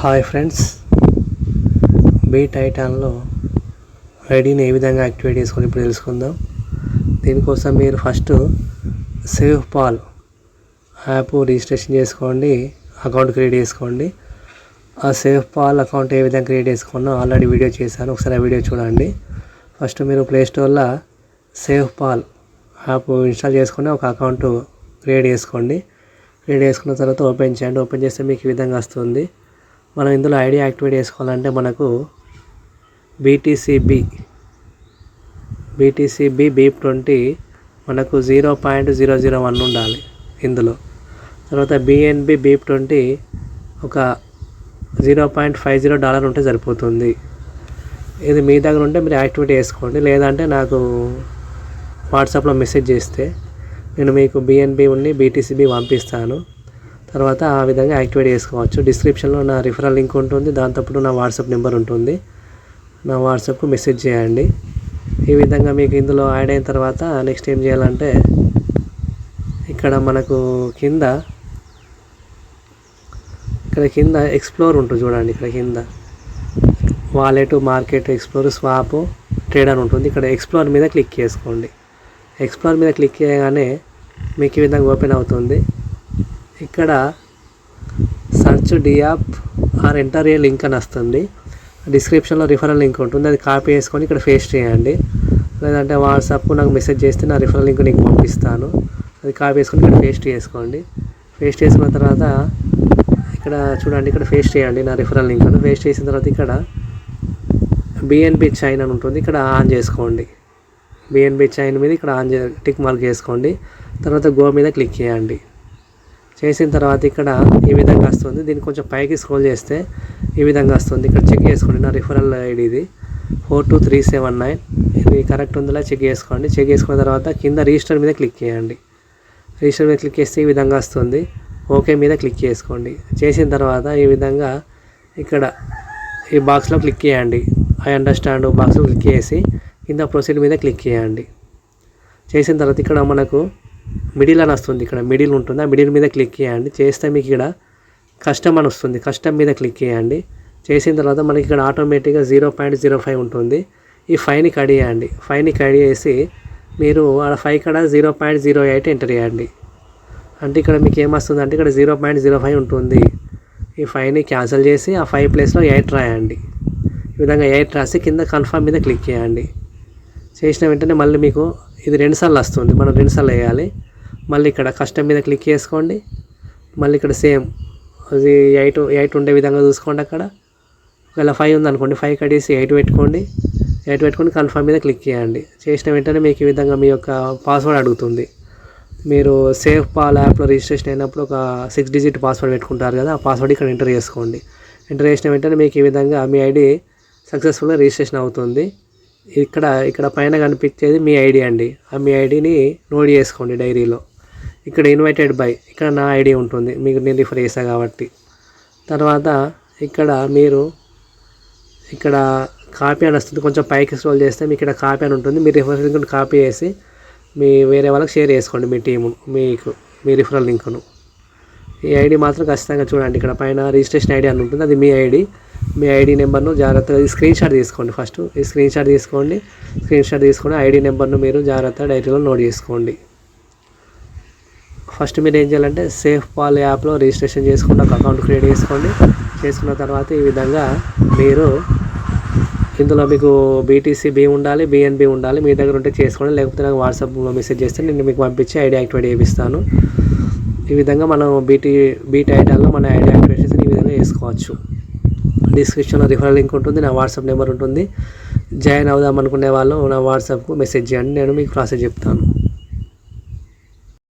Hi friends, beat ఐటాన్లో ఐడిని ఏ విధంగా activate చేసుకొని ఇప్పుడు తెలుసుకుందాం. దీనికోసం మీరు first save pal app registration చేసుకోండి, అకౌంట్ క్రియేట్ చేసుకోండి. ఆ సేవ్ పాల్ అకౌంట్ ఏ విధంగా క్రియేట్ చేసుకున్నా ఆల్రెడీ వీడియో చేశాను, ఒకసారి ఆ వీడియో చూడండి. ఫస్ట్ మీరు ప్లేస్టోర్లో సేవ్ పాల్ యాప్ ఇన్స్టాల్ చేసుకొని ఒక అకౌంట్ క్రియేట్ చేసుకోండి. క్రియేట్ చేసుకున్న తర్వాత ఓపెన్ చేయండి. ఓపెన్ చేస్తే మీకు ఈ విధంగా వస్తుంది. మనం ఇందులో ఐడి యాక్టివేట్ చేసుకోవాలంటే మనకు బీటీసీబీ బీప్20 మనకు 0.001 ఉండాలి ఇందులో. తర్వాత బిఎన్బి బీప్20 ఒక $0.50 ఉంటే సరిపోతుంది. ఇది మీ దగ్గర ఉంటే మీరు యాక్టివేట్ చేసుకోండి, లేదంటే నాకు వాట్సాప్లో మెసేజ్ చేస్తే నేను మీకు బిఎన్బి ఉండి బీటీసీబీ పంపిస్తాను. తర్వాత ఆ విధంగా యాక్టివేట్ చేసుకోవచ్చు. డిస్క్రిప్షన్లో నా రిఫరల్ లింక్ ఉంటుంది, దాంతోపాటు నా వాట్సాప్ నెంబర్ ఉంటుంది. నా వాట్సాప్కు మెసేజ్ చేయండి. ఈ విధంగా మీకు ఇందులో యాడ్ అయిన తర్వాత నెక్స్ట్ ఏం చేయాలంటే ఇక్కడ మనకు కింద ఎక్స్ప్లోర్ ఉంటుంది చూడండి. ఇక్కడ కింద wallet, market, explore, swap, trade అని ఉంటుంది. ఇక్కడ ఎక్స్ప్లోర్ మీద క్లిక్ చేసుకోండి. ఎక్స్ప్లోర్ మీద క్లిక్ చేయగానే మీకు ఈ విధంగా ఓపెన్ అవుతుంది. ఇక్కడ సర్చ్ డియాప్ ఆర్ ఎంటర్ ఏ లింక్ అని వస్తుంది. డిస్క్రిప్షన్లో రిఫరల్ లింక్ ఉంటుంది, అది కాపీ చేసుకొని ఇక్కడ పేస్ట్ చేయండి. లేదంటే వాట్సాప్కు నాకు మెసేజ్ చేస్తే నా రిఫరల్ లింక్ నీకు పంపిస్తాను. అది కాపీ చేసుకొని ఇక్కడ పేస్ట్ చేసుకోండి. పేస్ట్ చేసుకున్న తర్వాత ఇక్కడ చూడండి, ఇక్కడ పేస్ట్ చేయండి నా రిఫరల్ లింక్ను. పేస్ట్ చేసిన తర్వాత ఇక్కడ బిఎన్బి చైన్ అని ఉంటుంది, ఇక్కడ ఆన్ చేసుకోండి. బిఎన్బి చైన్ మీద ఇక్కడ టిక్ మార్క్ చేసుకోండి. తర్వాత గో మీద క్లిక్ చేయండి. చేసిన తర్వాత ఇక్కడ ఈ విధంగా వస్తుంది. దీన్ని కొంచెం పైకి స్క్రోల్ చేస్తే ఈ విధంగా వస్తుంది. ఇక్కడ చెక్ చేసుకోండి, నా రిఫరల్ ఐడి ఇది 42379. ఇది కరెక్ట్ ఉందిలా చెక్ చేసుకోండి. చెక్ చేసుకున్న తర్వాత కింద రిజిస్టర్ మీద క్లిక్ చేయండి. రిజిస్టర్ మీద క్లిక్ చేస్తే ఈ విధంగా వస్తుంది. ఓకే మీద క్లిక్ చేసుకోండి. చేసిన తర్వాత ఈ విధంగా ఇక్కడ ఈ బాక్స్లో క్లిక్ చేయండి. ఐ అండర్స్టాండ్ బాక్స్లో క్లిక్ చేసి కింద ప్రొసీడ్ మీద క్లిక్ చేయండి. చేసిన తర్వాత ఇక్కడ మనకు మిడిల్ అని వస్తుంది. ఇక్కడ మిడిల్ ఉంటుంది, ఆ మిడిల్ మీద క్లిక్ చేయండి. చేస్తే మీకు ఇక్కడ కస్టమ్ అని వస్తుంది. కస్టమ్ మీద క్లిక్ చేయండి. చేసిన తర్వాత మనకి ఇక్కడ ఆటోమేటిక్గా 0.05 ఉంటుంది. ఈ 5ని కట్ చేయండి. 5ని కట్ చేసి మీరు ఆ 5 కాడ 0.08 ఎంటర్ చేయండి. అంటే ఇక్కడ మీకు ఏమొస్తుంది అంటే ఇక్కడ 0.05 ఉంటుంది. ఈ 5ని క్యాన్సిల్ చేసి ఆ 5 ప్లేస్లో 8 రాయండి. ఈ విధంగా 8 రాసి కింద కన్ఫర్మ్ మీద క్లిక్ చేయండి. చేసిన వెంటనే మళ్ళీ మీకు ఇది 2 సార్లు వస్తుంది, మనం 2 సార్లు వేయాలి. మళ్ళీ ఇక్కడ కస్టమ్ మీద క్లిక్ చేసుకోండి. మళ్ళీ ఇక్కడ సేమ్ అది 8 ఉండే విధంగా చూసుకోండి. అక్కడ ఒకవేళ 5 ఉందనుకోండి, 5 కట్ చేసి 8 పెట్టుకోండి. 8 పెట్టుకొని కన్ఫర్మ్ మీద క్లిక్ చేయండి. చేసిన వెంటనే మీకు ఈ విధంగా మీ యొక్క పాస్వర్డ్ అడుగుతుంది. మీరు సేవ్ పాల్ యాప్లో రిజిస్ట్రేషన్ అయినప్పుడు ఒక 6 డిజిట్ పాస్వర్డ్ పెట్టుకుంటారు కదా, ఆ పాస్వర్డ్ ఇక్కడ ఎంటర్ చేసుకోండి. ఎంటర్ చేసిన వెంటనే మీకు ఈ విధంగా మీ ఐడి సక్సెస్ఫుల్గా రిజిస్ట్రేషన్ అవుతుంది. ఇక్కడ పైన కనిపించేది మీ ఐడి అండి. ఆ మీ ఐడిని నోట్ చేసుకోండి డైరీలో. ఇక్కడ ఇన్వైటెడ్ బై, ఇక్కడ నా ఐడి ఉంటుంది, మీకు నేను రిఫర్ చేశాను కాబట్టి. తర్వాత ఇక్కడ మీరు ఇక్కడ కాపీ అని వస్తుంది, కొంచెం పైకి స్క్రోల్ చేస్తే మీకు ఇక్కడ కాపీ అని ఉంటుంది. మీ రిఫరల్ లింక్ను కాపీ చేసి మీ వేరే వాళ్ళకి షేర్ చేసుకోండి, మీ టీము మీ రిఫరల్ లింక్ను. ఈ ఐడి మాత్రం ఖచ్చితంగా చూడండి, ఇక్కడ పైన రిజిస్ట్రేషన్ ఐడి అని ఉంటుంది, అది మీ ఐడి. మీ ఐడి నెంబర్ను జాగ్రత్తగా స్క్రీన్ షాట్ తీసుకోండి. ఫస్ట్ ఈ స్క్రీన్ షాట్ తీసుకొని ఐడి నెంబర్ను మీరు జాగ్రత్తగా డైరీలో నోట్ చేసుకోండి. ఫస్ట్ మీరు ఏం చేయాలంటే సేవ్ పాల్ యాప్లో రిజిస్ట్రేషన్ చేసుకుంటే ఒక అకౌంట్ క్రియేట్ చేసుకోండి. చేసుకున్న తర్వాత ఈ విధంగా మీరు ఇందులో మీకు బీటీసీబీ ఉండాలి, బిఎన్బి ఉండాలి. మీ దగ్గర ఉంటే చేసుకోండి, లేకపోతే నాకు వాట్సాప్లో మెసేజ్ చేస్తే నేను మీకు పంపించి ఐడి యాక్టివేట్ చేపిస్తాను. ఈ విధంగా మనం బీట్ ఐటాన్లో మన ఐడి యాక్టివేషన్ ఈ విధంగా చేసుకోవచ్చు. డిస్క్రిప్షన్లో రిఫరల్ లింక్ ఉంటుంది, నా వాట్సాప్ నెంబర్ ఉంటుంది. జాయిన్ అవుదాం అనుకునే వాళ్ళు నా వాట్సాప్కు మెసేజ్ చేయండి, నేను మీకు ప్రాసెస్ చెప్తాను.